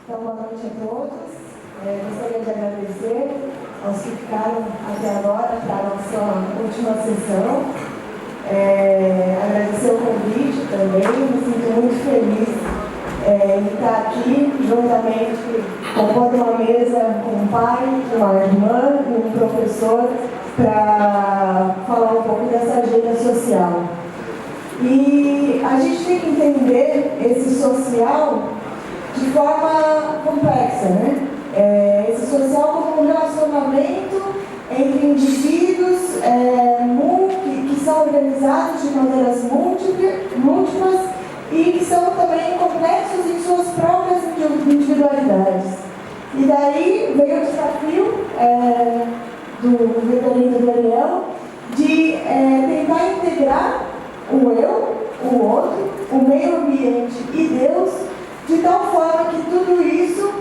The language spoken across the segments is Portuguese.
Então, boa noite a todos. Gostaria de agradecer aos que ficaram até agora para a nossa última sessão. Agradecer o convite também, me sinto muito feliz em estar aqui juntamente, compondo uma mesa com um pai, uma irmã e um professor para falar um pouco dessa agenda social. E a gente tem que entender esse social de forma complexa, né? Esse social como um relacionamento entre indivíduos que são organizados de maneiras múltiplas e que são também complexos em suas próprias individualidades. E daí veio o desafio do reverendo Daniel de tentar integrar o eu, o outro, o meio ambiente e Deus, de tal forma que tudo isso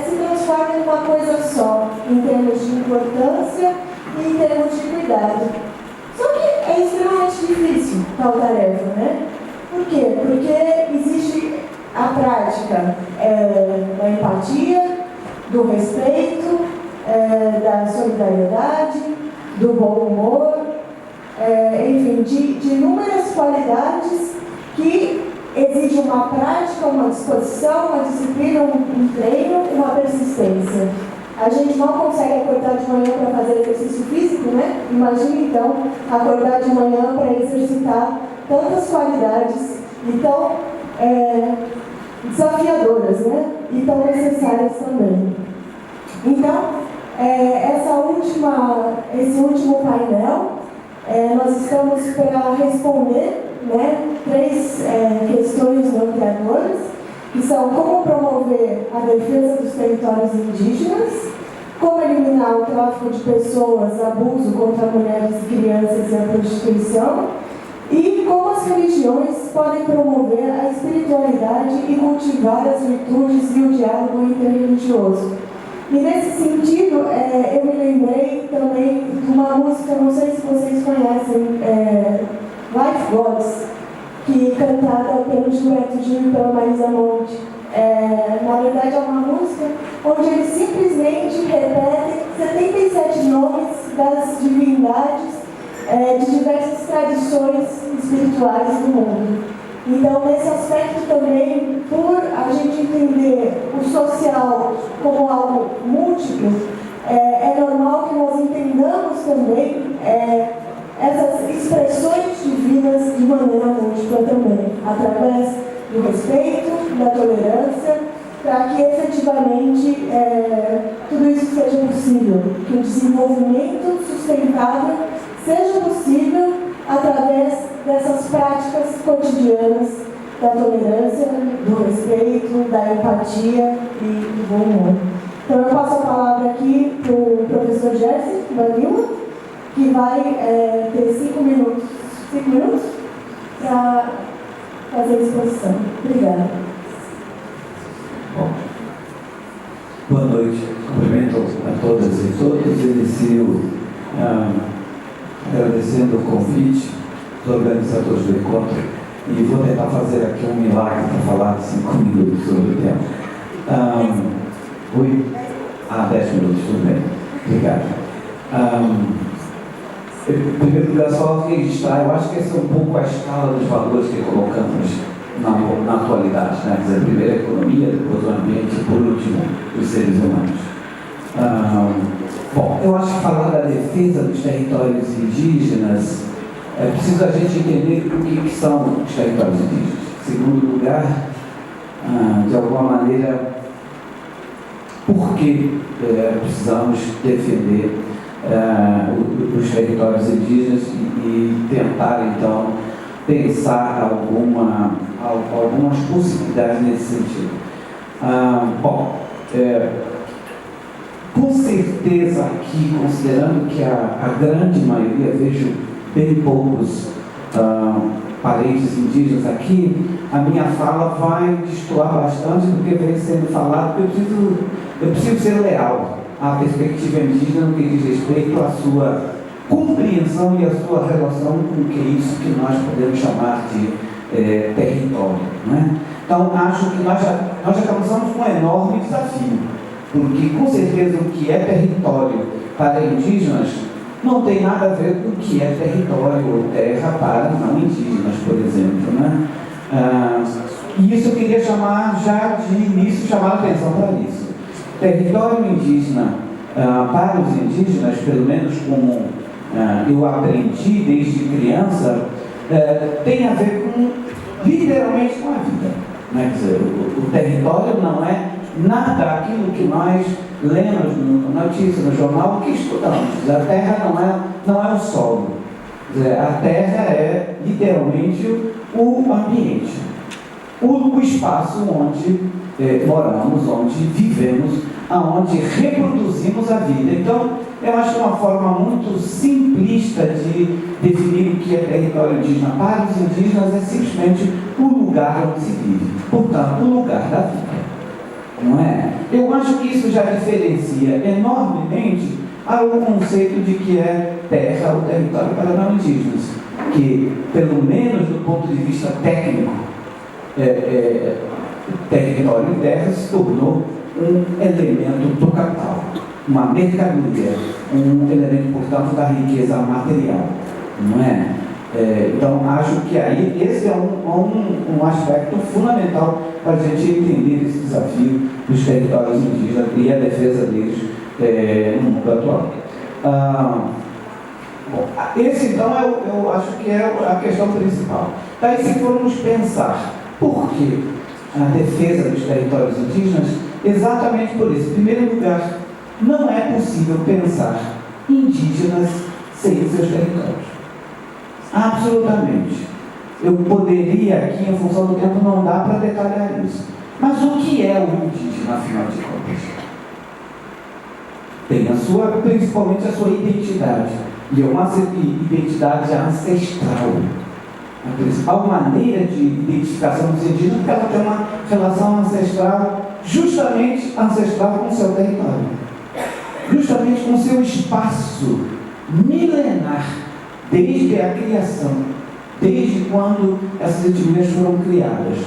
se transforme em uma coisa só, em termos de importância e em termos de cuidado. Só que é extremamente difícil tal tarefa, né? Por quê? Porque existe a prática da empatia, do respeito, da solidariedade, do bom humor, enfim, de inúmeras qualidades que exige uma prática, uma disposição, uma disciplina, um treino, uma persistência. A gente não consegue acordar de manhã para fazer exercício físico, né? Imagine então acordar de manhã para exercitar tantas qualidades e tão desafiadoras, né? E tão necessárias também. Então, esse último painel, nós estamos para responder, né, 3 questões norteadoras, que são como promover a defesa dos territórios indígenas, como eliminar o tráfico de pessoas, abuso contra mulheres e crianças e a prostituição, e como as religiões podem promover a espiritualidade e cultivar as virtudes e o diálogo interreligioso. E nesse sentido, eu me lembrei também de uma música, não sei se vocês conhecem, Life Gods, que é cantada pelo Gilberto Gil e pela Marisa Monte. Na verdade, é uma música onde eles simplesmente repetem 77 nomes das divindades de diversas tradições espirituais do mundo. Então, nesse aspecto também, por a gente entender o social como algo múltiplo, é normal que nós entendamos também essas expressões divinas de maneira múltipla também, através do respeito, da tolerância, para que efetivamente tudo isso seja possível, que o desenvolvimento sustentável seja possível através dessas práticas cotidianas da tolerância, do respeito, da empatia e do bom humor. Então eu passo a palavra aqui para o professor Gerson Vanilla, que vai ter 5 minutos para fazer a exposição. Obrigada. Bom, boa noite. Cumprimento a todas e todos. Inicio agradecendo o convite dos organizadores do encontro e vou tentar fazer aqui um milagre para falar de 5 minutos sobre o tema. 10 minutos, tudo bem. Obrigado. Em primeiro lugar, só registrar, eu acho que essa é um pouco a escala dos valores que colocamos na atualidade, né? Quer dizer, primeiro a economia, depois o ambiente e, por último, os seres humanos. Bom, eu acho que falar da defesa dos territórios indígenas, é preciso a gente entender o que são os territórios indígenas. Em segundo lugar, de alguma maneira, por que precisamos defender os territórios indígenas e tentar, então, pensar algumas possibilidades nesse sentido. Com certeza aqui, considerando que a grande maioria, vejo bem poucos parentes indígenas aqui, a minha fala vai destoar bastante do que vem sendo falado, porque eu preciso ser leal à perspectiva indígena no que diz respeito à sua compreensão e à sua relação com o que é isso que nós podemos chamar de território, né? Então, acho que nós já começamos com um enorme desafio, porque, com certeza, o que é território para indígenas não tem nada a ver com o que é território ou terra para não indígenas, por exemplo, né? E isso eu queria chamar, já de início, chamar a atenção para isso. Território indígena, para os indígenas, pelo menos como eu aprendi desde criança, tem a ver com, literalmente, com a vida. Né? Quer dizer, o território não é nada aquilo que nós lemos na notícia, no jornal, que estudamos. A terra não é o solo. Quer dizer, a terra é, literalmente, o ambiente. O espaço onde moramos, onde vivemos, onde reproduzimos a vida. Então, eu acho que uma forma muito simplista de definir o que é território indígena para os indígenas é simplesmente o lugar onde se vive. Portanto, o lugar da vida. Não é? Eu acho que isso já diferencia enormemente ao conceito de que é terra ou território para não indígenas, que, pelo menos do ponto de vista técnico, território e terra se tornou um elemento do capital, uma mercadoria, um elemento, portanto, da riqueza material, não é? Então, acho que aí esse é um aspecto fundamental para a gente entender esse desafio dos territórios indígenas e a defesa deles no mundo atual. Esse, então, eu acho que é a questão principal. Daí, se formos pensar por que a defesa dos territórios indígenas, exatamente por isso. Em primeiro lugar, não é possível pensar indígenas sem seus territórios. Absolutamente. Eu poderia aqui, em função do tempo, não dá para detalhar isso. Mas o que é o indígena, afinal de contas? Tem principalmente a sua identidade. E é uma identidade ancestral. A principal maneira de identificação dos indígenas é que ela tem uma relação ancestral, justamente ancestral com o seu território. Justamente com o seu espaço milenar, desde a criação, desde quando essas etnias foram criadas,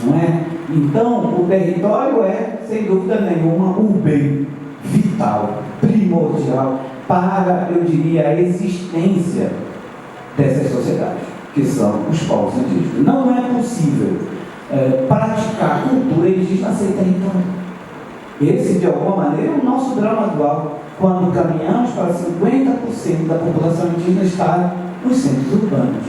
não é? Então, o território é, sem dúvida nenhuma, o bem vital, primordial para, eu diria, a existência dessas sociedades, que são os povos indígenas. Não é possível praticar cultura indígena sem território. Esse, de alguma maneira, é o nosso drama atual, quando caminhamos para 50% da população indígena estar nos centros urbanos.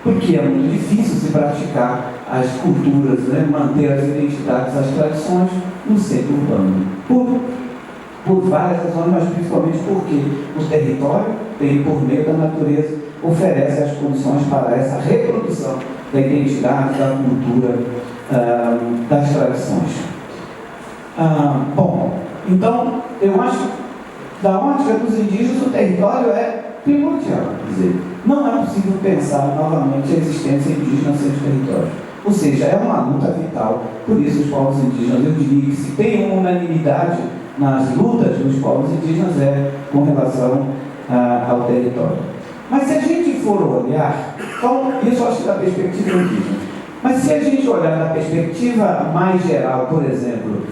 Porque é muito difícil se praticar as culturas, né, manter as identidades, as tradições no centro urbano. Por várias razões, mas principalmente porque o território, por meio da natureza, oferece as condições para essa reprodução da identidade, da cultura, das tradições. Bom, então, eu acho que da ótica dos indígenas, o território é primordial. Quer dizer, não é possível pensar novamente a existência indígena sem os territórios. Ou seja, é uma luta vital. Por isso, os povos indígenas, eu diria que se tem uma unanimidade nas lutas dos povos indígenas com relação ao território. Mas se a gente for olhar, então, isso eu acho que da perspectiva indígena, mas se a gente olhar da perspectiva mais geral, por exemplo,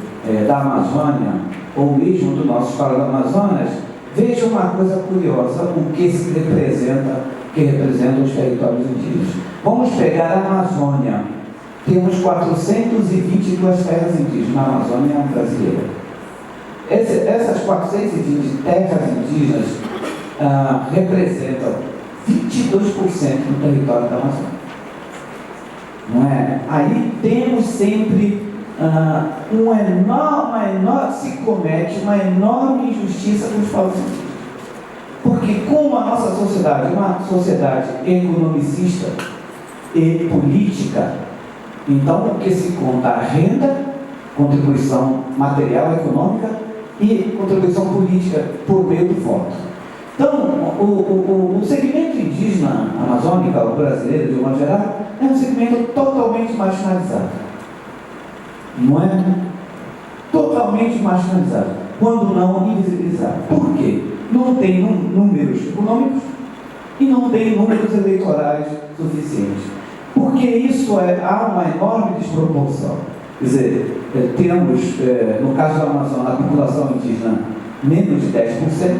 da Amazônia, ou mesmo do nosso estado do Amazonas, veja uma coisa curiosa, o que representa os territórios indígenas. Vamos pegar a Amazônia. Temos 422 terras indígenas na Amazônia brasileira. Essas 420 terras indígenas representam 22% do território da Amazônia. Não é? Aí temos sempre se comete uma enorme injustiça com os povos indígenas. Porque como a nossa sociedade é uma sociedade economicista e política, então o que se conta a renda, contribuição material, econômica e contribuição política por meio do voto. Então, o segmento indígena amazônico, o brasileiro de uma geral, é um segmento totalmente marginalizado. Não é? Totalmente marginalizado, quando não invisibilizado. Por quê? Não tem números econômicos e não tem números eleitorais suficientes. porque isso há uma enorme desproporção. Quer dizer, temos, no caso do Amazonas, a população indígena menos de 10%,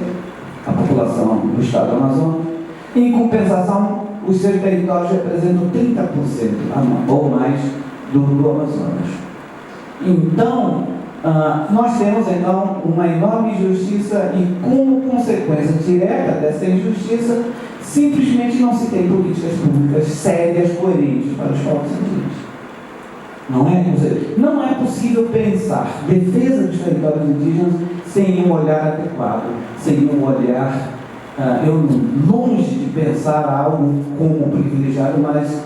a população do estado do Amazonas, e, em compensação, os seus territórios representam 30% ou mais do Amazonas. Então, nós temos então uma enorme injustiça e, como consequência direta dessa injustiça, simplesmente não se tem políticas públicas sérias, coerentes para os povos indígenas. Não é? Quer dizer, não é possível pensar defesa dos territórios indígenas sem um olhar adequado, sem um olhar, longe de pensar algo como privilegiado, mas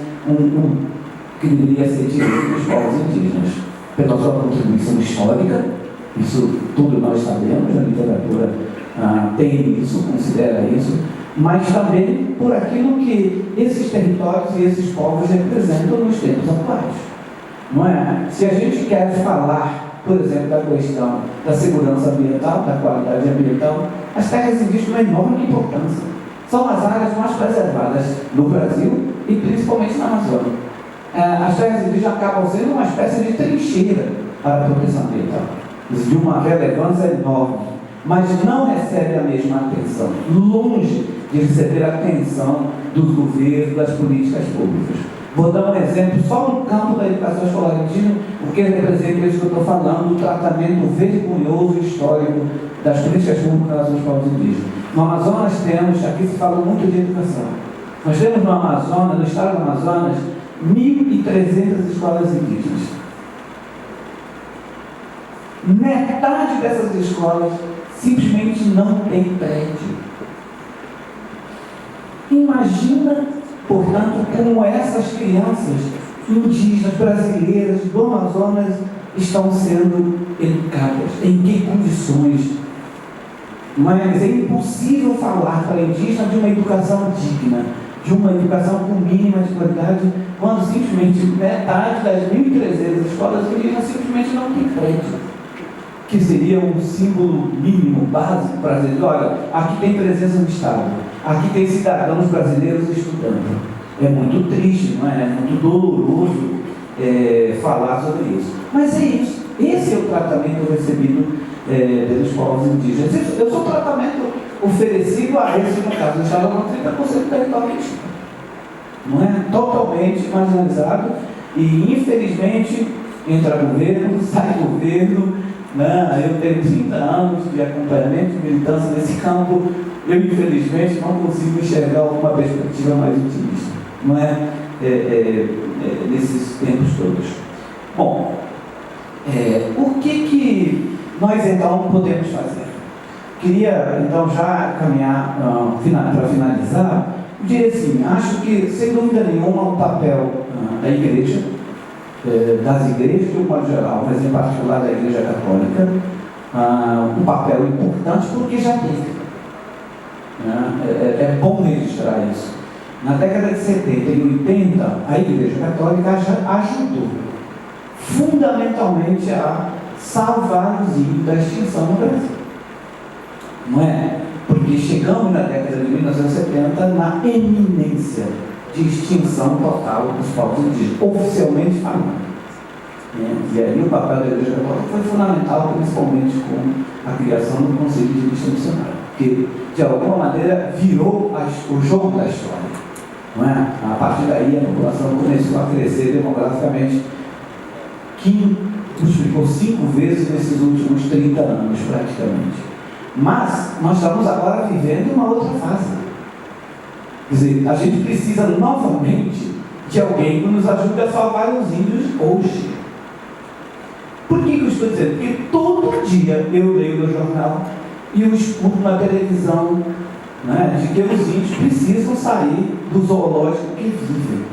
que deveria ser direito dos povos indígenas. Pela sua contribuição histórica, isso tudo nós sabemos, a literatura tem isso, considera isso, mas também por aquilo que esses territórios e esses povos representam nos tempos atuais. Não é? Se a gente quer falar, por exemplo, da questão da segurança ambiental, da qualidade ambiental, as terras indígenas têm uma enorme importância. São as áreas mais preservadas no Brasil e principalmente na Amazônia. As terras indígenas acabam sendo uma espécie de trincheira para a proteção ambiental, de uma relevância enorme, mas não recebe a mesma atenção, longe de receber a atenção dos governos, das políticas públicas. Vou dar um exemplo só no campo da educação escolar indígena, porque representa isso que eu estou falando, do tratamento vergonhoso histórico das políticas públicas dos povos indígenas. No Amazonas temos, aqui se fala muito de educação, nós temos no Amazonas, no estado do Amazonas, 1.300 escolas indígenas. Metade dessas escolas simplesmente não tem prédio. Imagina, portanto, como essas crianças indígenas brasileiras do Amazonas estão sendo educadas, em que condições. Mas é impossível falar para indígena de uma educação digna, de uma educação com mínima de qualidade, quando simplesmente metade das 1.300 escolas indígenas simplesmente não tem prédio, que seria um símbolo mínimo, básico para dizer, olha, aqui tem presença do Estado, aqui tem cidadãos brasileiros estudando. É muito triste, não é? É muito doloroso falar sobre isso. Mas é isso. Esse é o tratamento recebido pelos povos indígenas. Esse é o tratamento oferecido a esse, no caso do Estado, com 30% do território indígena. Não é? Totalmente marginalizado e, infelizmente, entra governo, sai governo. Eu tenho 30 anos de acompanhamento, de militância nesse campo. Eu, infelizmente, não consigo enxergar alguma perspectiva mais otimista. Não é? Nesses tempos todos. Bom, o que nós então podemos fazer? Queria então já caminhar para finalizar, dizer assim, acho que sem dúvida nenhuma o papel da igreja, das igrejas de um modo geral, mas em particular da Igreja Católica, um papel importante porque já teve. É bom registrar isso. Na década de 70 e 80, a Igreja Católica ajudou fundamentalmente a salvar os índios da extinção no Brasil. Não é? Porque chegamos na década de 1970 na eminência de extinção total dos povos indígenas, oficialmente falando. E aí o papel da Igreja Católica foi fundamental, principalmente com a criação do Conselho de Vista Missionário, que de alguma maneira virou o jogo da história. Não é? A partir daí a população começou a crescer demograficamente, que multiplicou 5 vezes nesses últimos 30 anos praticamente. Mas nós estamos agora vivendo uma outra fase. Quer dizer, a gente precisa novamente de alguém que nos ajude a salvar os índios hoje. Por que eu estou dizendo? Porque todo dia eu leio no jornal e eu escuto na televisão, né, de que os índios precisam sair do zoológico que vivem.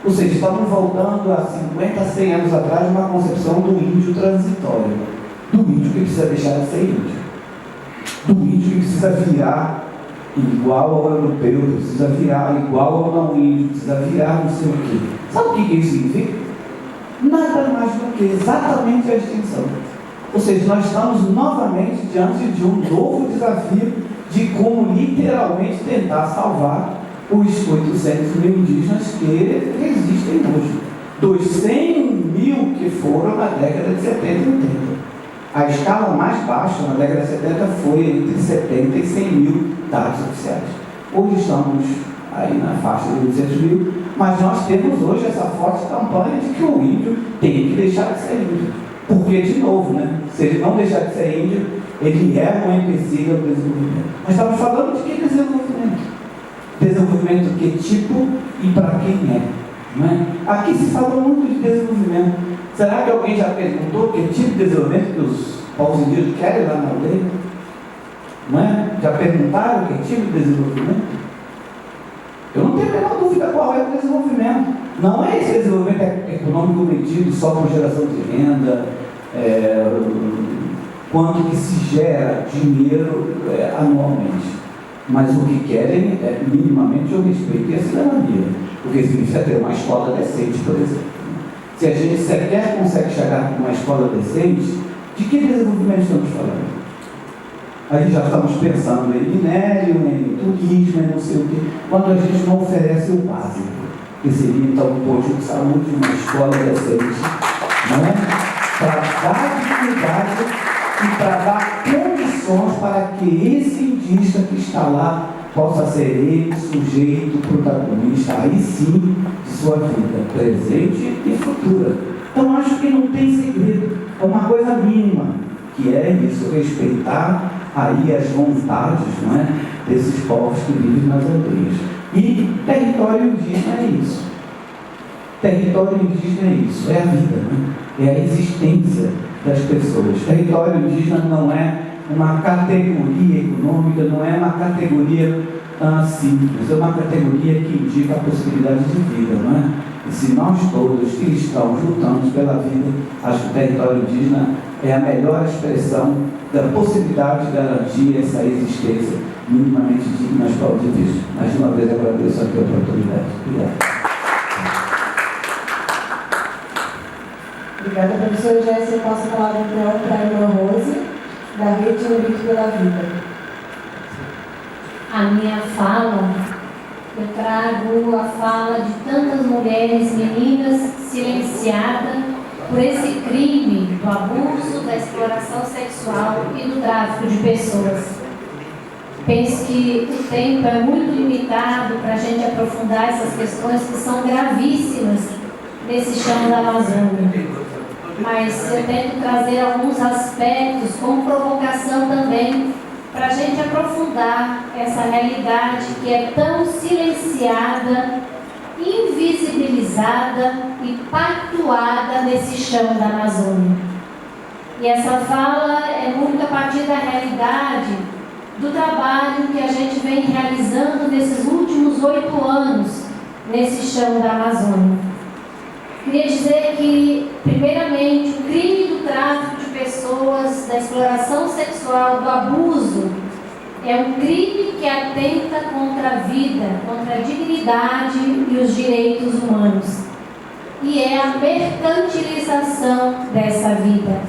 Ou seja, estamos voltando a 50, 100 anos atrás uma concepção do índio transitório, do índio que precisa deixar de ser índio, do índio que precisa virar igual ao europeu, que precisa virar igual ao não índio, precisa virar não sei o quê. Sabe o que isso significa? Nada mais do que exatamente a extinção. Ou seja, nós estamos novamente diante de um novo desafio de como literalmente tentar salvar os 800 mil indígenas que existem hoje, dos 100 mil que foram na década de 70 e 80. A escala mais baixa na década de 70 foi entre 70 e 100 mil dados oficiais. Hoje estamos aí na faixa de 800 mil, mas nós temos hoje essa forte campanha de que o índio tem que deixar de ser índio. Porque, de novo, né, se ele não deixar de ser índio, ele é um empecilho ao desenvolvimento. Nós estamos falando de que desenvolvimento? Desenvolvimento que tipo e para quem é? Não é? Aqui se fala muito de desenvolvimento. Será que alguém já perguntou que tipo de desenvolvimento que os povos indígenas querem lá na aldeia? Não é? Já perguntaram que tipo de desenvolvimento? Eu não tenho a menor dúvida qual é o desenvolvimento. Não é esse desenvolvimento econômico medido só por geração de renda, quanto que se gera dinheiro anualmente. Mas o que querem é minimamente o respeito e a cidadania. O que significa ter uma escola decente, por exemplo. Se a gente sequer consegue chegar com uma escola decente, de que desenvolvimento estamos falando? Aí já estamos pensando em minério, em turismo, em não sei o quê, quando a gente não oferece o básico, que seria então um posto de saúde, uma escola decente, não é? Para dar dignidade e para dar condições para que esse indígena que está lá possa ser ele sujeito, protagonista, aí sim, de sua vida, presente e futura. Então acho que não tem segredo, é uma coisa mínima, que é isso, respeitar aí as vontades, não é, desses povos que vivem nas aldeias. E território indígena é isso. Território indígena é isso, é a vida, né? É a existência das pessoas. Território indígena não é uma categoria econômica, não é uma categoria simples, é uma categoria que indica a possibilidade de vida, não é? E se nós todos cristãos lutamos pela vida, acho que o território indígena é a melhor expressão da possibilidade de garantir essa existência minimamente digna nas povos indígenas. Mais uma vez agradeço aqui a oportunidade. Obrigado. Obrigada, professora Jéssica. Eu passo a palavra então para a irmã Rose, da Rede Um Grito pela Vida. A minha fala, eu trago a fala de tantas mulheres, meninas, silenciadas por esse crime do abuso, da exploração sexual e do tráfico de pessoas. Penso que o tempo é muito limitado para a gente aprofundar essas questões que são gravíssimas nesse chão da Amazônia. Mas eu tento trazer alguns aspectos como provocação também para a gente aprofundar essa realidade que é tão silenciada, invisibilizada e pactuada nesse chão da Amazônia. E essa fala é muito a partir da realidade do trabalho que a gente vem realizando nesses últimos 8 anos nesse chão da Amazônia. Queria dizer que, primeiramente, o crime do tráfico de pessoas, da exploração sexual, do abuso, é um crime que atenta contra a vida, contra a dignidade e os direitos humanos. E é a mercantilização dessa vida.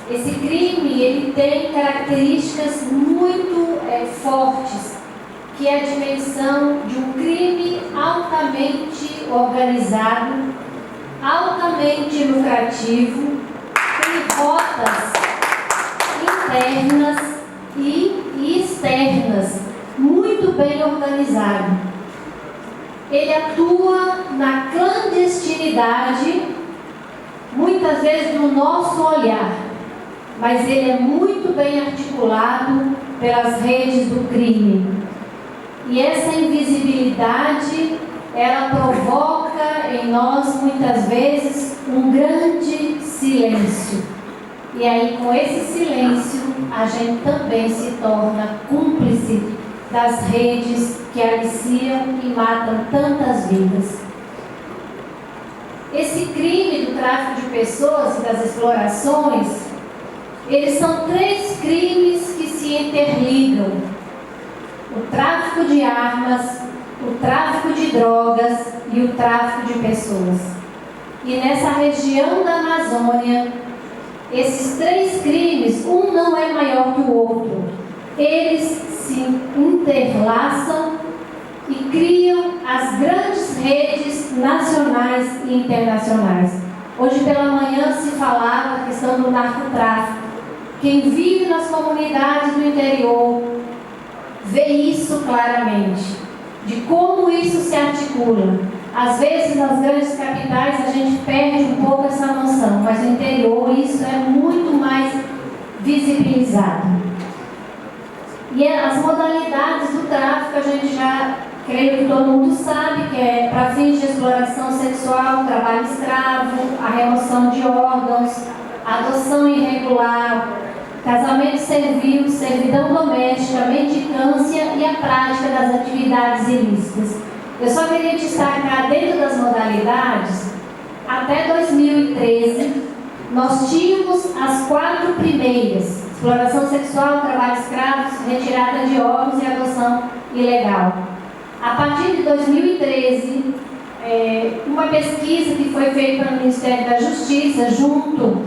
Esse crime, ele tem características muito fortes, que é a dimensão de um crime altamente organizado, altamente lucrativo, tem rotas internas e externas, muito bem organizado. Ele atua na clandestinidade, muitas vezes no nosso olhar, mas ele é muito bem articulado pelas redes do crime. E essa invisibilidade, ela provoca em nós, muitas vezes, um grande silêncio. E aí, com esse silêncio, a gente também se torna cúmplice das redes que aliciam e matam tantas vidas. Esse crime do tráfico de pessoas e das explorações, eles são 3 crimes que se interligam: o tráfico de armas, o tráfico de drogas e o tráfico de pessoas. E nessa região da Amazônia, esses 3 crimes, um não é maior que o outro. Eles se interlaçam e criam as grandes redes nacionais e internacionais. Hoje pela manhã se falava a questão do narcotráfico. Quem vive nas comunidades do interior vê isso claramente, de como isso se articula. Às vezes nas grandes capitais a gente perde um pouco essa noção, mas no interior isso é muito mais visibilizado. E as modalidades do tráfico a gente já, creio que todo mundo sabe, que é para fins de exploração sexual, trabalho escravo, a remoção de órgãos, adoção irregular, casamento servil, servidão doméstica, mendicância e a prática das atividades ilícitas. Eu só queria destacar dentro das modalidades, até 2013, nós tínhamos as 4 primeiras: exploração sexual, trabalho escravo, retirada de órgãos e adoção ilegal. A partir de 2013, uma pesquisa que foi feita pelo Ministério da Justiça, junto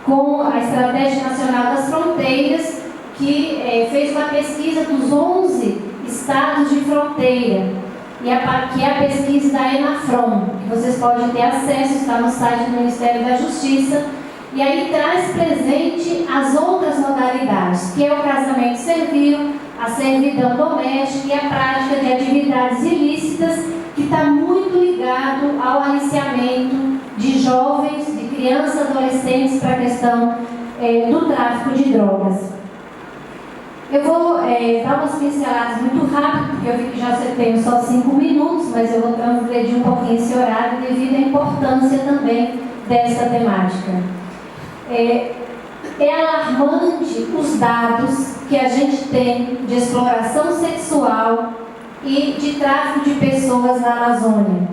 com a Estratégia Nacional das Fronteiras, que fez uma pesquisa dos 11 estados de fronteira, que é a pesquisa da ENAFRON, que vocês podem ter acesso, está no site do Ministério da Justiça, e aí traz presente as outras modalidades, que é o casamento servil, a servidão doméstica e a prática de atividades ilícitas, que está muito ligado ao aliciamento de jovens, de crianças e adolescentes para a questão do tráfico de drogas. Eu vou dar umas pinceladas muito rápido, porque eu vi que já tenho só 5 minutos, mas eu vou transgredir um pouquinho esse horário devido à importância também dessa temática. É alarmante os dados que a gente tem de exploração sexual e de tráfico de pessoas na Amazônia.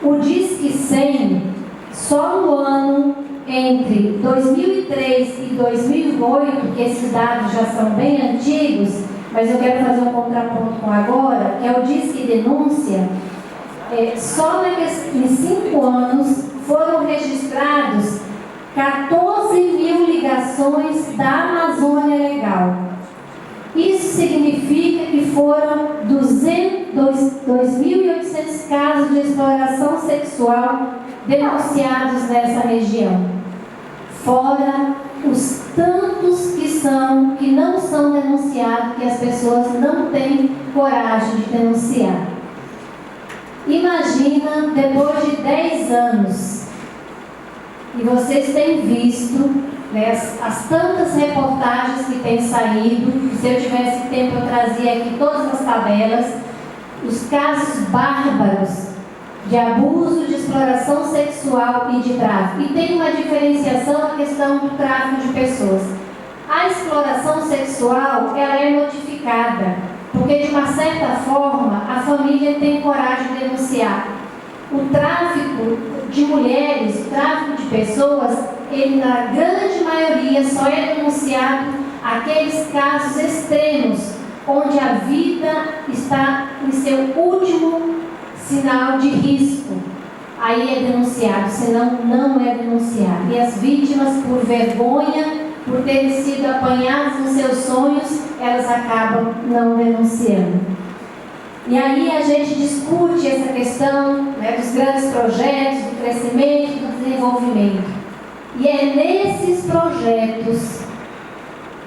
O Disque 100, só no ano entre 2003 e 2008, que esses dados já são bem antigos, mas eu quero fazer um contraponto com agora, que é o Disque Denúncia, só em 5 anos foram registrados 14 mil ligações da Amazônia Legal. Isso significa que foram 2.800 casos de exploração sexual denunciados nessa região. Fora os tantos que não são denunciados, que as pessoas não têm coragem de denunciar. Imagina, depois de 10 anos, e vocês têm visto, né, as tantas reportagens que têm saído, que se eu tivesse tempo eu trazia aqui todas as tabelas, os casos bárbaros de abuso, de exploração sexual e de tráfico. E tem uma diferenciação na questão do tráfico de pessoas. A exploração sexual, ela é notificada, porque de uma certa forma a família tem coragem de denunciar. O tráfico de mulheres, o tráfico de pessoas, ele na grande maioria só é denunciado aqueles casos extremos, onde a vida está em seu último sinal de risco. Aí é denunciado, senão não é denunciado. E as vítimas, por vergonha, por terem sido apanhadas nos seus sonhos, elas acabam não denunciando. E aí a gente discute essa questão, né, dos grandes projetos, do crescimento, do desenvolvimento. E é nesses projetos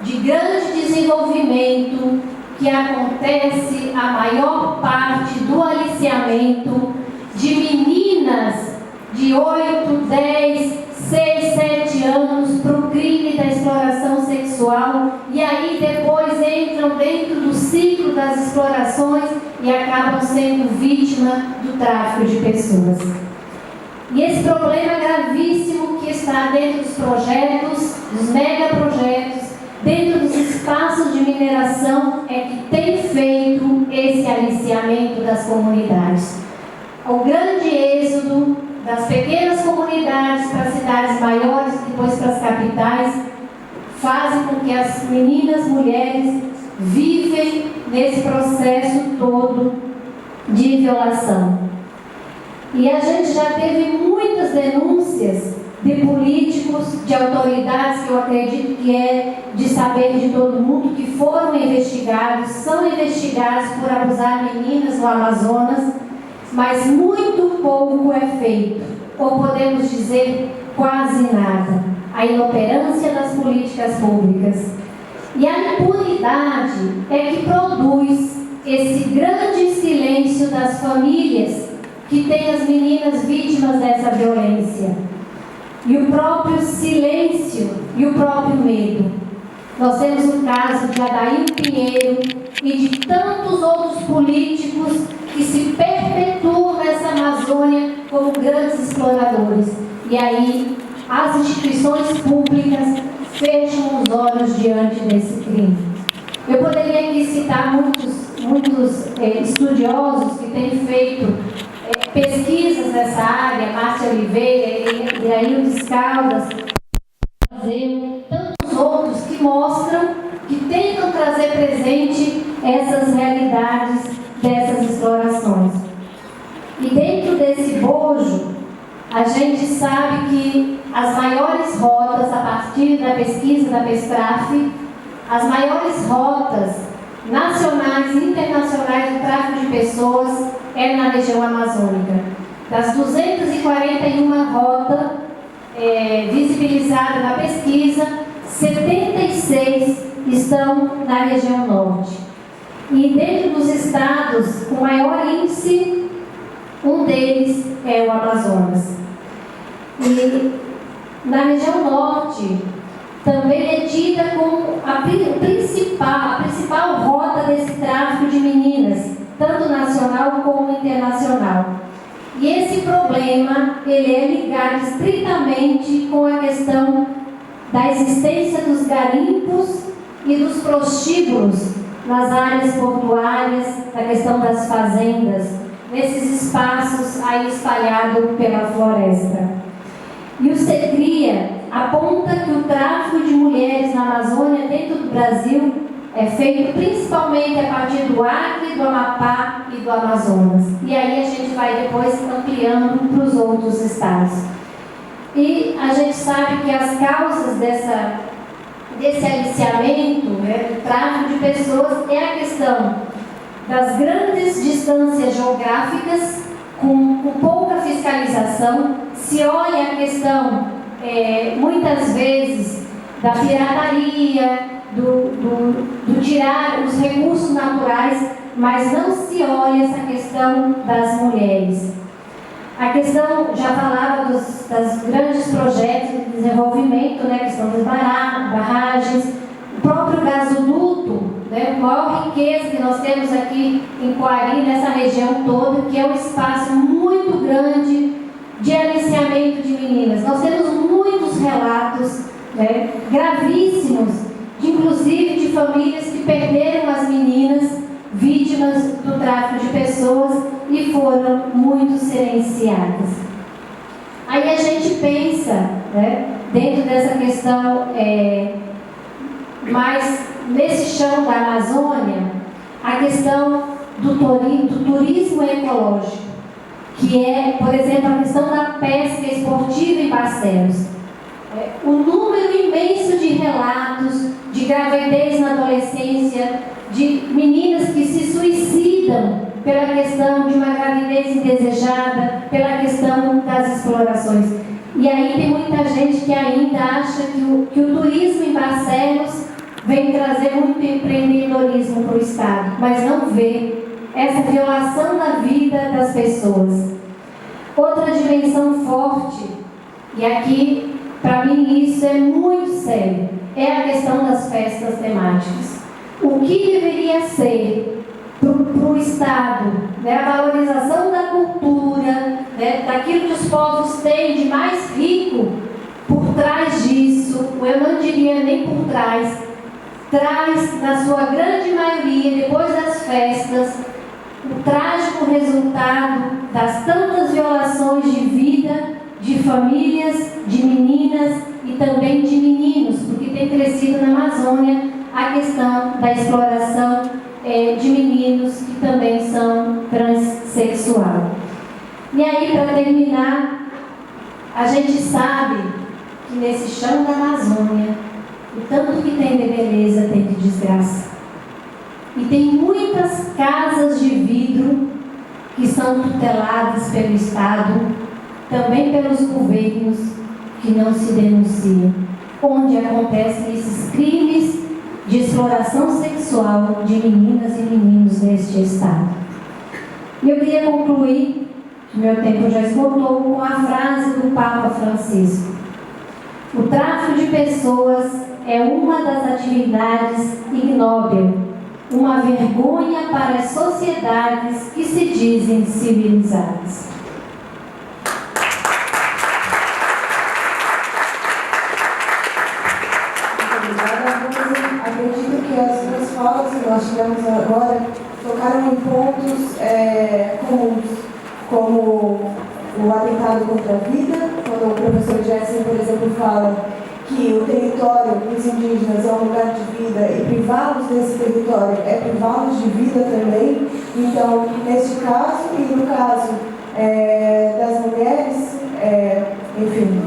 de grande desenvolvimento que acontece a maior parte do aliciamento de meninas de 8, 10, 6, 7 anos para o crime da exploração sexual, e aí depois entram dentro do ciclo das explorações e acabam sendo vítima do tráfico de pessoas. E esse problema gravíssimo que está dentro dos projetos, dos megaprojetos, dentro dos espaços de mineração, é que tem feito esse aliciamento das comunidades. O grande êxodo das pequenas comunidades para as cidades maiores e depois para as capitais fazem com que as meninas, mulheres, vivem nesse processo todo de violação. E a gente já teve muitas denúncias de políticos, de autoridades, que eu acredito que é de saber de todo mundo, que foram investigados, são investigados por abusar meninas no Amazonas, mas muito pouco é feito, ou podemos dizer quase nada. A inoperância das políticas públicas. E a impunidade é que produz esse grande silêncio das famílias que têm as meninas vítimas dessa violência. E o próprio silêncio e o próprio medo. Nós temos o caso de Adair Pinheiro e de tantos outros políticos que se perpetuam nessa Amazônia como grandes exploradores. E aí as instituições públicas fecham os olhos diante desse crime. Eu poderia aqui citar muitos estudiosos que têm feito pesquisas nessa área, Márcia Oliveira, Iraildes Caldas, tantos outros que mostram, que tentam trazer presente essas realidades dessas explorações. E dentro desse bojo, a gente sabe que as maiores rotas, a partir da pesquisa da PESTRAF, as maiores rotas nacionais e internacionais do tráfico de pessoas é na região amazônica. Das 241 rotas visibilizadas na pesquisa, 76 estão na região norte. E dentro dos estados com maior índice, um deles é o Amazonas. E na região norte também é tida como a principal rota desse tráfico de meninas, tanto nacional como internacional. E esse problema, ele é ligado estritamente com a questão da existência dos garimpos e dos prostíbulos nas áreas portuárias, da questão das fazendas, nesses espaços aí espalhados pela floresta. E o CECRIA aponta que o tráfico de mulheres na Amazônia, dentro do Brasil, é feito principalmente a partir do Acre, do Amapá e do Amazonas. E aí a gente vai depois ampliando para os outros estados. E a gente sabe que as causas desse aliciamento, do tráfico de pessoas, é a questão das grandes distâncias geográficas, com pouca fiscalização. Se olha a questão, muitas vezes, da pirataria, do tirar os recursos naturais, mas não se olha essa questão das mulheres. A questão, já falava dos grandes projetos de desenvolvimento, a questão das barragens, o próprio gasoduto, a maior riqueza que nós temos aqui em Coari, nessa região toda, que é um espaço muito grande de aliciamento de meninas. Nós temos muitos relatos gravíssimos, inclusive de famílias que perderam as meninas vítimas do tráfico de pessoas e foram muito silenciadas. Aí a gente pensa, dentro dessa questão, mas nesse chão da Amazônia, a questão do turismo ecológico, que é, por exemplo, a questão da pesca esportiva em Barcelos. O número imenso de relatos de gravidez na adolescência, de meninas que se suicidam pela questão de uma gravidez indesejada, pela questão das explorações. E aí tem muita gente que ainda acha que o turismo em Barcelos vem trazer muito empreendedorismo para o Estado, mas não vê essa violação da vida das pessoas. Outra dimensão forte, e aqui, para mim, isso é muito sério, é a questão das festas temáticas. O que deveria ser para o Estado, a valorização da cultura, daquilo que os povos têm de mais rico, por trás disso, eu não diria nem por trás, traz, na sua grande maioria, depois das festas, o trágico resultado das tantas violações de vida, de famílias, de meninas e também de meninos, porque tem crescido na Amazônia a questão da exploração de meninos que também são transexuais. E aí, para terminar, A gente sabe que nesse chão da Amazônia, o tanto que tem de beleza tem de desgraça. E tem muitas casas de vidro que são tuteladas pelo Estado, também pelos governos, que não se denunciam, onde acontecem esses crimes de exploração sexual de meninas e meninos neste Estado. E eu queria concluir, meu tempo já esgotou, com a frase do Papa Francisco: o tráfico de pessoas é uma das atividades ignóbil, uma vergonha para as sociedades que se dizem civilizadas. Acredito que as duas falas que nós tivemos agora tocaram em pontos comuns, como o atentado contra a vida, quando o professor Jessen, por exemplo, fala que o território dos indígenas é um lugar de vida e privá-los desse território é privá-los de vida também. Então, neste caso e no caso das mulheres, enfim,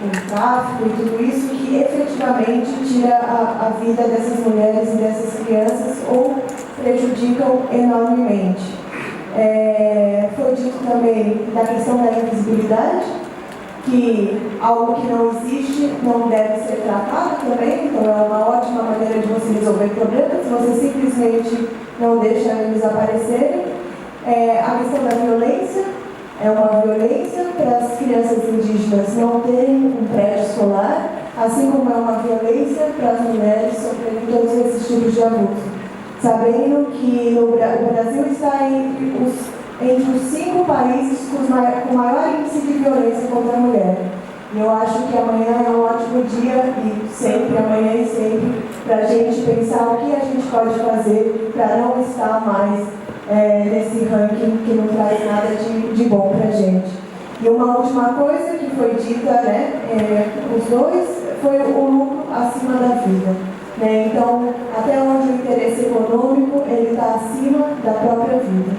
o tráfico e tudo isso, que efetivamente tira a vida dessas mulheres e dessas crianças ou prejudicam enormemente. Foi dito também da questão da invisibilidade, que algo que não existe não deve ser tratado também, então é uma ótima maneira de você resolver problemas, você simplesmente não deixa eles aparecerem. A questão da violência, é uma violência para as crianças indígenas não terem um prédio escolar, assim como é uma violência para as mulheres sofrerem todos esses tipos de abuso. Sabendo que o Brasil está entre os 5 países com maior índice de violência contra a mulher. E eu acho que amanhã é um ótimo dia, e sempre, amanhã e sempre, para a gente pensar o que a gente pode fazer para não estar mais nesse ranking que não traz nada de bom para a gente. E uma última coisa que foi dita, os dois, foi o lucro acima da vida. Então, até onde o interesse econômico ele está acima da própria vida.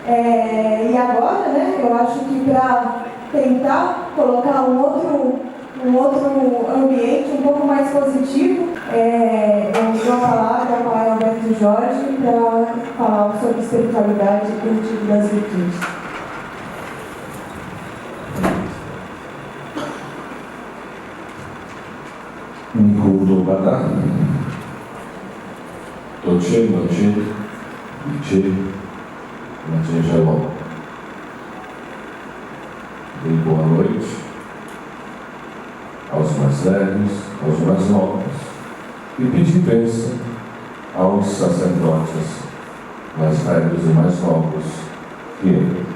E agora, eu acho que para tentar colocar um outro ambiente um pouco mais positivo, eu vou falar com o pai Alberto Jorge para falar sobre espiritualidade e cultivo das virtudes. Nkudobada, Toche, Noche, Iche, Noche Shalom. E boa noite aos mais velhos, aos mais novos, e pedir bênção aos sacerdotes mais velhos e mais novos que eu.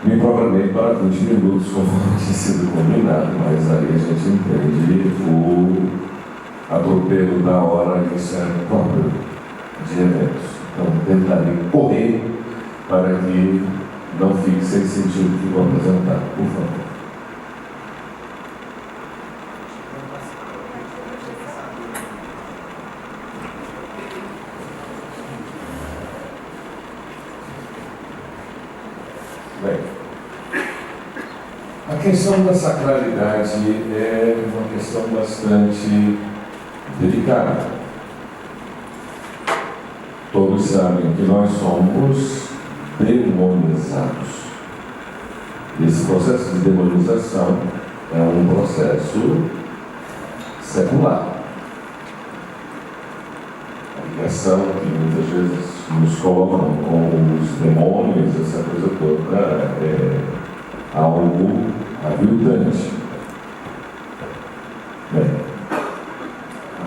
Me programei para 20 minutos, conforme tinha sido combinado, mas aí a gente entende o atropelo da hora inicial próprio de eventos. Então, tentarei correr para que não fique sem sentido o que vou apresentar, por favor. Bem, a questão da sacralidade é uma questão bastante delicada. Todos sabem que nós somos demonizados. Esse processo de demonização é um processo secular. A ligação que muitas vezes nos colocam com os demônios, essa coisa toda, é algo aviltante. Bem,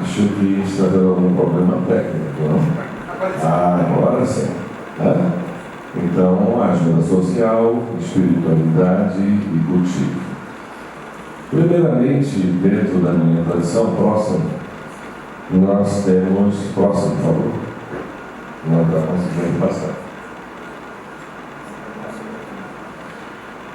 acho que está tendo algum problema técnico, não? Agora sim. Então, ajuda social, espiritualidade e cultivo. Primeiramente, dentro da minha tradição próxima, nós temos... Próximo, por favor. Não está conseguindo passar.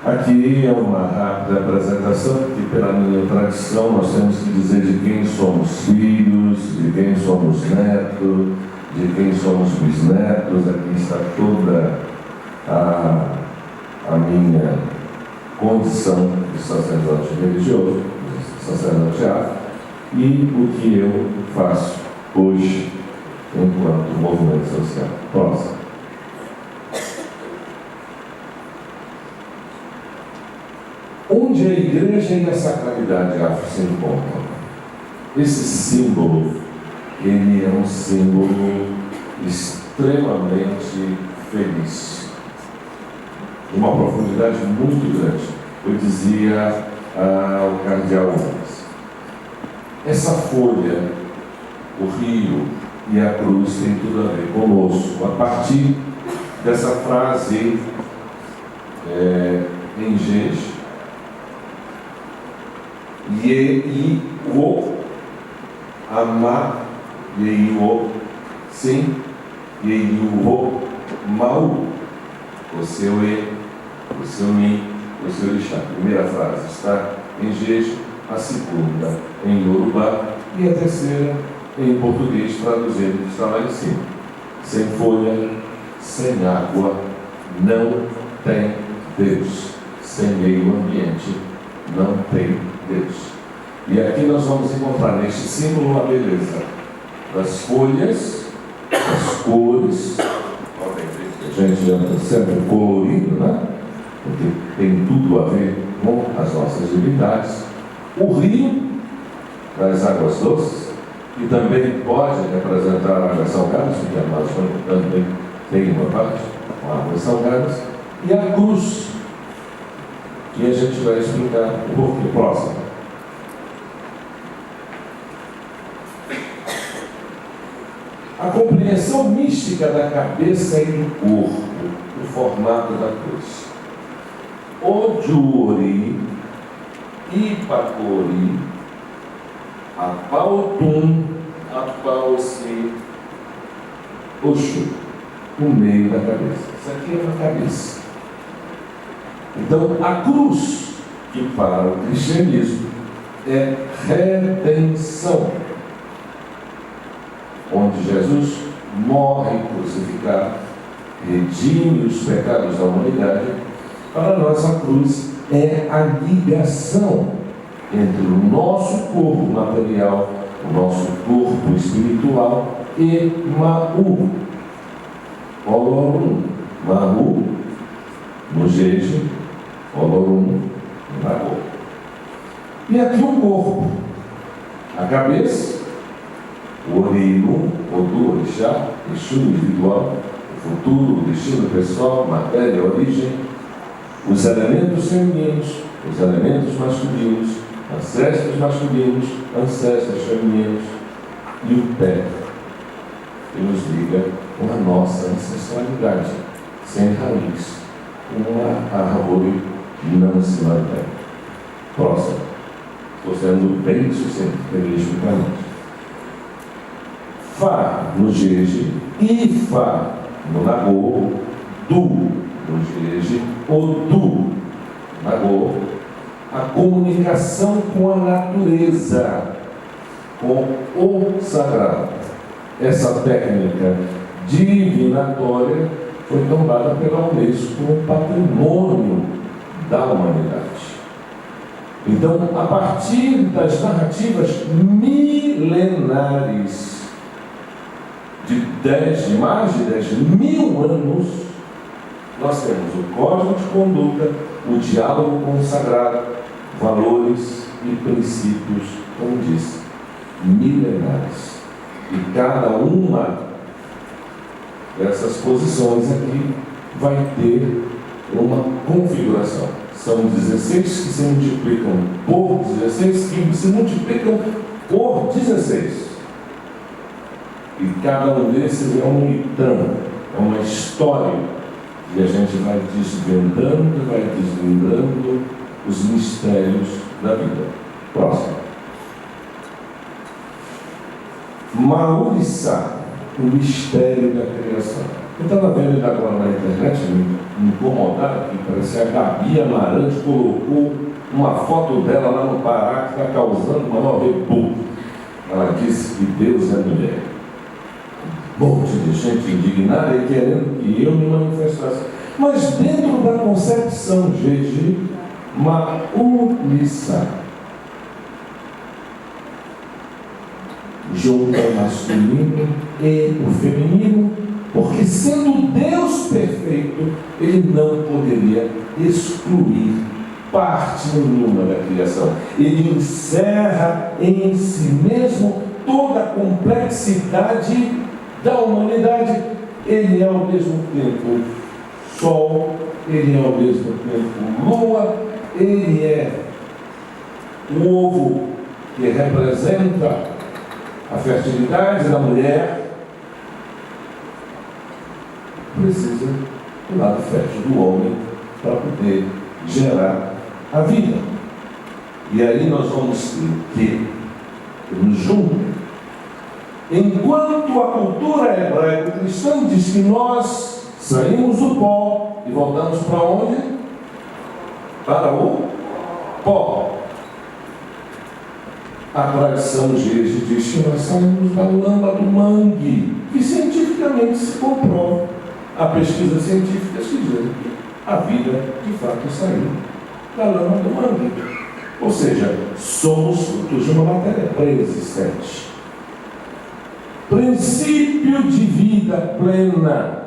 Aqui é uma rápida apresentação, que pela minha tradição nós temos que dizer de quem somos filhos, de quem somos netos, de quem somos bisnetos. Aqui está toda a minha condição de sacerdote religioso, sacerdoteado, e o que eu faço hoje enquanto movimento social. Próximo. Onde a igreja e a sacralidade se encontram? Esse símbolo, ele é um símbolo extremamente feliz, de uma profundidade muito grande. Eu dizia ao cardeal Gomes, essa folha, o rio e a cruz tem tudo a ver conosco, a partir dessa frase em Gênesis, Yehiwo Ama Yehiwo Sim Yehiwo Mau, o seu E, o seu Mi, o seu Orixá. A primeira frase está em Gênesis, a segunda em Yorubá e a terceira em português, traduzindo, que está lá em cima. Sem folha, sem água, não tem Deus. Sem meio ambiente, não tem Deus. E aqui nós vamos encontrar neste símbolo a beleza das folhas, das cores. A gente anda sempre colorido, né? Porque tem tudo a ver com as nossas divindades. O rio das águas doces, que também pode representar águas salgadas, porque a Amazônia também tem uma parte com águas salgadas, e a cruz, que a gente vai explicar um pouquinho próximo. A compreensão mística da cabeça e do corpo, o formato da cruz. Ojuori, Ipakori, Apautum, Apausi, Oxu, o meio da cabeça. Isso aqui é uma cabeça. Então, a cruz, que para o cristianismo é redenção, onde Jesus morre crucificado, redime os pecados da humanidade. Para nós a cruz é a ligação entre o nosso corpo material, o nosso corpo espiritual e Mahu. Olorum, Mahu, no Jeje, Olorum, no Nago. E aqui o corpo, a cabeça, o Orilu, Odu, Orixá, Exu individual, o futuro, o destino pessoal, matéria, origem, os elementos femininos, os elementos masculinos, ancestros masculinos, ancestros femininos, e o pé, que nos liga com a nossa ancestralidade, sem raiz, uma árvore não se mantém. Próximo. Estou sendo bem sucinto, realisticamente. Fá no Jeje, Ifá no Nagô, Du no Jeje, Odu Nagô, a comunicação com a natureza, com o sagrado. Essa técnica divinatória foi tombada pela Unesco como patrimônio da humanidade. Então, a partir das narrativas milenares, de mais de 10.000 anos, nós temos o código de conduta, o diálogo com o sagrado, valores e princípios, como disse, milenares. E cada uma dessas posições aqui vai ter uma configuração. São 16 que se multiplicam por 16, que se multiplicam por 16. E cada um desses é um itã, é uma história. E a gente vai desvendando os mistérios da vida. Próximo. Maurissá, o mistério da criação. Eu estava vendo ele agora na internet, me incomodaram aqui, parece que a Gabi Amarante colocou uma foto dela lá no Pará que está causando uma maior rebu. Ela disse que Deus é mulher. Um monte de gente indignada e querendo que eu me manifestasse. Mas dentro da concepção Jeje, Maulissa. Junta o masculino e o feminino, porque sendo Deus perfeito, Ele não poderia excluir parte nenhuma da criação. Ele encerra em si mesmo toda a complexidade da humanidade. Ele é ao mesmo tempo sol, Ele é ao mesmo tempo lua, Ele é o ovo que representa a fertilidade da mulher. Precisa do lado fértil do homem para poder gerar a vida. E aí nós vamos ter que nos juntar. Enquanto a cultura hebraico-cristã diz que nós saímos do pó e voltamos para onde? Para o pó. A tradição Gege diz que nós saímos da lama do mangue, que cientificamente se comprova. Há pesquisas científicas que dizem que a vida, de fato, saiu da lama do mangue. Ou seja, somos frutos de uma matéria pré-existente. Princípio de vida plena.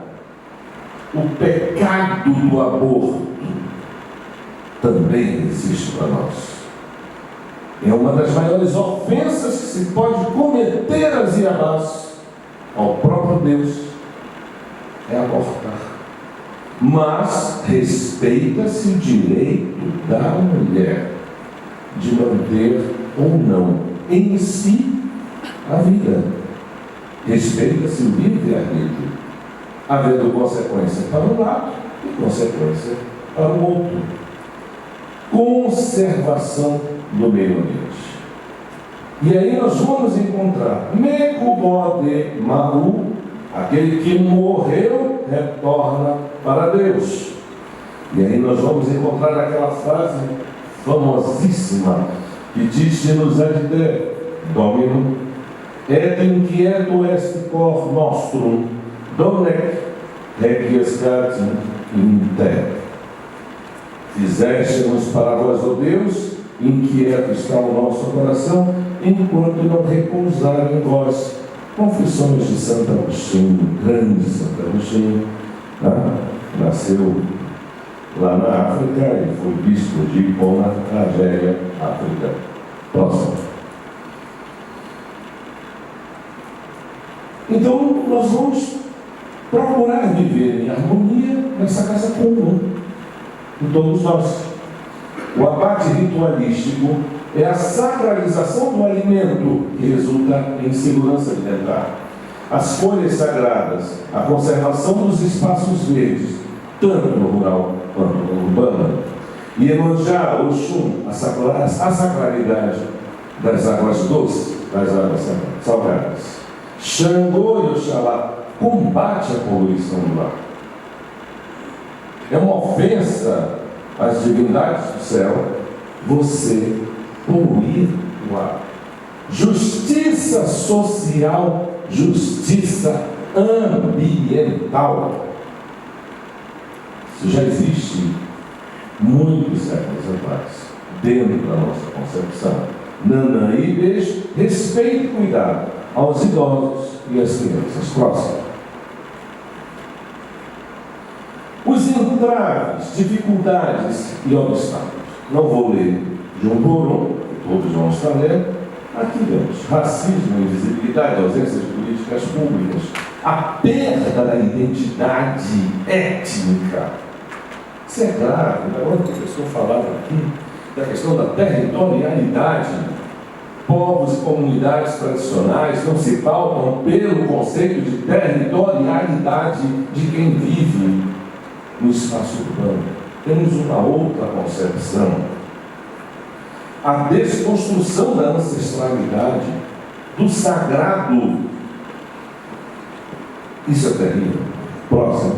O pecado do aborto também existe para nós. É uma das maiores ofensas que se pode cometer as abaixo ao próprio Deus, é abortar. Mas respeita-se o direito da mulher de manter ou não em si a vida. Respeita-se o livre-arbítrio, havendo consequência para um lado e consequência para o outro. Conservação do meio ambiente. E aí nós vamos encontrar Mecubode Maú, aquele que morreu, retorna para Deus. E aí nós vamos encontrar aquela frase famosíssima que diz nos adide Domino et inquieto est cor nostrum donec requiescat in te. Fizeste-nos para vós, ó Deus, inquieto está o nosso coração, enquanto não repousar em vós. Confissões de Santo Agostinho, grande Santo Agostinho, nasceu lá na África e foi bispo de Hipona, Argélia, África. Próximo. Então, nós vamos procurar viver em harmonia nessa casa comum de todos nós. O abate ritualístico é a sacralização do alimento que resulta em segurança alimentar. As folhas sagradas, a conservação dos espaços verdes, tanto no rural quanto no urbano. Iemanjá, Oxum, a sacralidade das águas doces, das águas salgadas. Xangô e Oxalá combate a poluição do ar. É uma ofensa às divindades do céu você poluir o ar. Justiça social, justiça ambiental. Isso já existe muitos séculos atrás, dentro da nossa concepção. Nanã e beijo, respeito e cuidado aos idosos e às crianças. Próximo. Os entraves, dificuldades e obstáculos. Não vou ler de um por um, todos vão estar lendo. Aqui vemos racismo, invisibilidade, ausência de políticas públicas, a perda da identidade étnica. Isso é grave. Agora que eu estou falando aqui da questão da territorialidade. Povos e comunidades tradicionais não se pautam pelo conceito de territorialidade de quem vive no espaço urbano. Temos uma outra concepção. A desconstrução da ancestralidade, do sagrado. Isso é terrível. Próximo.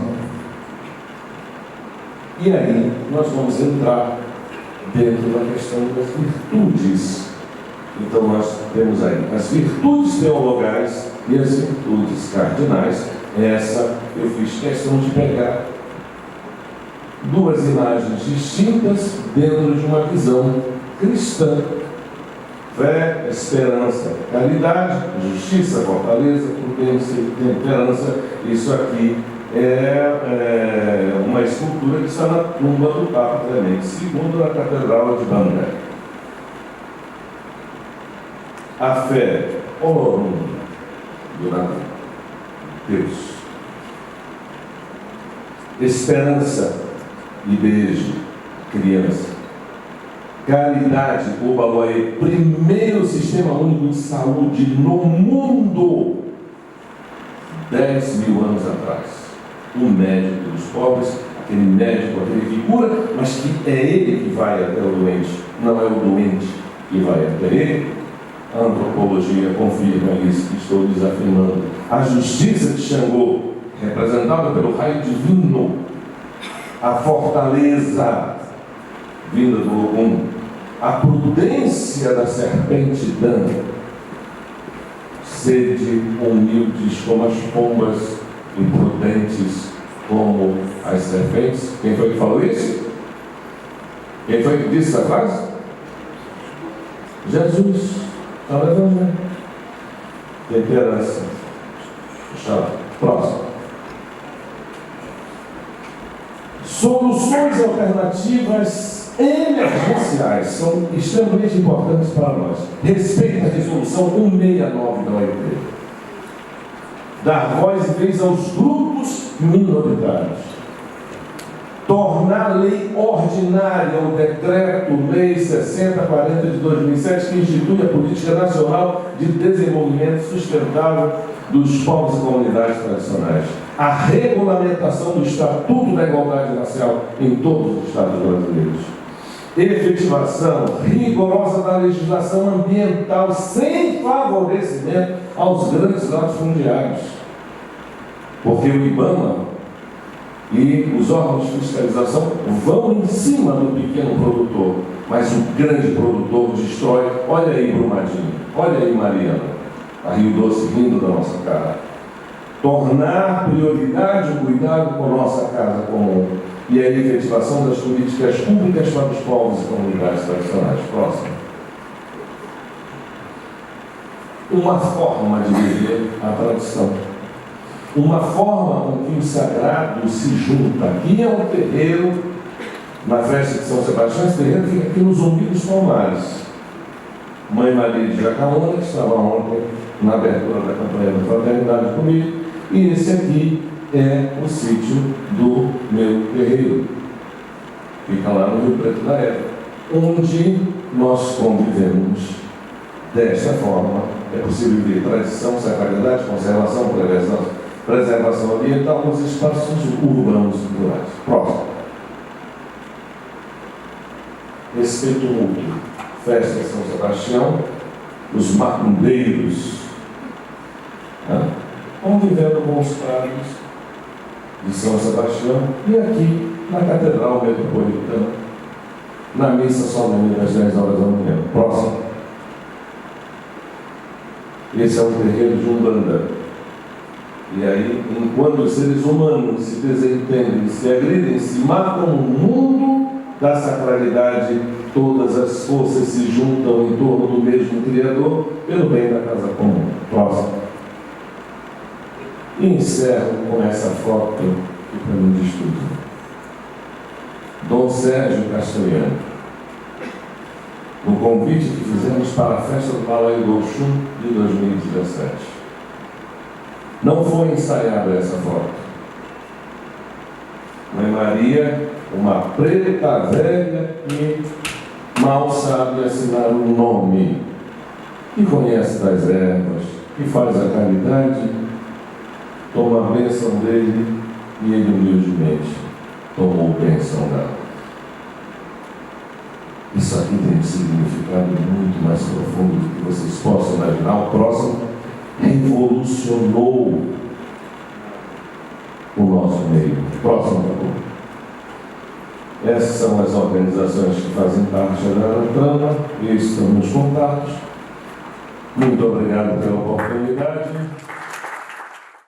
E aí nós vamos entrar dentro da questão das virtudes. Então nós temos aí as virtudes teologais e as virtudes cardinais. Essa eu fiz questão de pegar duas imagens distintas dentro de uma visão cristã. Fé, esperança, caridade, justiça, fortaleza, prudência e temperança. Isso aqui é uma escultura que está na tumba do Papa Clemente II, na Catedral de Bangkok. A fé, olorum, do Deus. Esperança e beijo, criança. Caridade, Obaluaê, primeiro sistema único de saúde no mundo, 10 mil anos atrás. O médico dos pobres, aquele médico, aquele que cura, mas que é ele que vai até o doente, não é o doente que vai até ele. A antropologia confirma isso que estou desafirmando. A justiça de Xangô, representada pelo raio divino, a fortaleza vinda do Ogum, a prudência da serpente Dan, sede humildes como as pombas e prudentes como as serpentes. Quem foi que falou isso? Quem foi que disse essa frase? Jesus. Está no Evangelho. Temperança. Fechado. Próximo. Soluções alternativas emergenciais são extremamente importantes para nós. Respeito à resolução 169 da OIT. Dar voz e vez aos grupos minoritários. Tornar lei ordinária o Decreto-Lei 6040 de 2007, que institui a Política Nacional de Desenvolvimento Sustentável dos Povos e Comunidades Tradicionais. A regulamentação do Estatuto da Igualdade Racial em todos os estados brasileiros. Efetivação rigorosa da legislação ambiental sem favorecimento aos grandes latifundiários. Porque o IBAMA e os órgãos de fiscalização vão em cima do pequeno produtor, mas o grande produtor destrói. Olha aí, Brumadinho, olha aí, Mariana, a Rio Doce rindo da nossa cara. Tornar prioridade o cuidado com a nossa casa comum e a efetivação das políticas públicas para os povos e comunidades tradicionais. Próximo. Uma forma de viver a tradição. Uma forma com que o sagrado se junta. Aqui é um terreiro, na festa de São Sebastião, esse terreiro fica aqui nos Zumbi dos Palmares. Mãe Maria de Jacaúna, que estava ontem na abertura da campanha da fraternidade comigo, e esse aqui é o sítio do meu terreiro. Fica lá no Rio Preto da Égua, onde nós convivemos desta forma. É possível ver tradição, sacralidade, conservação, preservação ambiental nos espaços urbanos e rurais. Próximo. Respeito mútuo. Festa de São Sebastião, os macumbeiros, convivendo com os padres de São Sebastião e aqui na Catedral Metropolitana, na missa solene das 10 horas da manhã. Próximo. Esse é um terreiro de Umbanda. E aí, enquanto os seres humanos se desentendem, se agridem, se matam no mundo da sacralidade, todas as forças se juntam em torno do mesmo Criador pelo bem da casa comum. Próximo. E encerro com essa foto que para mim diz tudo. Dom Sérgio Castelhano, no convite que fizemos para a festa do Balai do Oxum de 2017. Não foi ensaiada essa foto. Mãe Maria, uma preta velha que mal sabe assinar o nome, que conhece das ervas, que faz a caridade, toma a bênção dele e ele humildemente tomou a bênção dela. Isso aqui tem um significado muito mais profundo do que vocês possam imaginar. O próximo revolucionou o nosso meio. Próximo. Essas são as organizações que fazem parte da trama. Esses são meus contatos. Muito obrigado pela oportunidade.